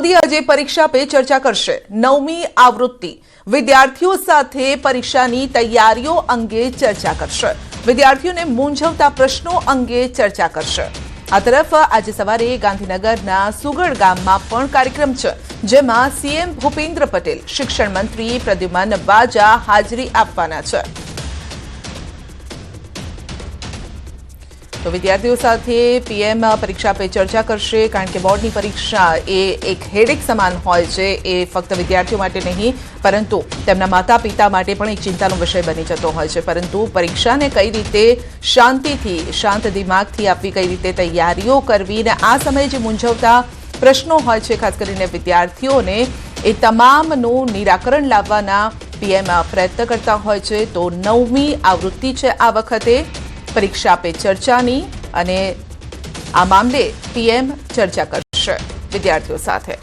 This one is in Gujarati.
મોદી આજે પરીક્ષા પે ચર્ચા કરશે। 9મી આવૃત્તિ વિદ્યાર્થીઓ સાથે પરીક્ષાની તૈયારીઓ અંગે ચર્ચા કરશે। વિદ્યાર્થીઓને મૂંઝવતા પ્રશ્નો અંગે ચર્ચા કરશે। આ તરફ આજે સવારે ગાંધીનગરના સુગડ ગામમાં પણ કાર્યક્રમ છે, જેમાં સીએમ ભૂપેન્દ્ર પટેલ, શિક્ષણ મંત્રી પ્રદ્યુમન વાજા હાજરી આપવાના છે। તો વિદ્યાર્થીઓ સાથે પીએમ પરીક્ષા પે ચર્ચા કરશે, કારણ કે બોર્ડની પરીક્ષા એ એક હેડેક સમાન હોય છે। એ ફક્ત વિદ્યાર્થીઓ માટે નહીં, પરંતુ તેમના માતા પિતા માટે પણ એક ચિંતાનો વિષય બની જતો હોય છે। પરંતુ પરીક્ષાને કઈ રીતે શાંતિથી, શાંત દિમાગથી આપવી, કઈ રીતે તૈયારીઓ કરવી, અને આ સમયે જે મૂંઝવતા પ્રશ્નો હોય છે, ખાસ કરીને વિદ્યાર્થીઓને, એ તમામનું નિરાકરણ લાવવાના પીએમ પ્રયત્ન કરતા હોય છે। તો 9મી આવૃત્તિ છે આ વખતે પરીક્ષા પે ચર્ચાની, અને આ મામલે પીએમ ચર્ચા કરશે વિદ્યાર્થીઓ સાથે।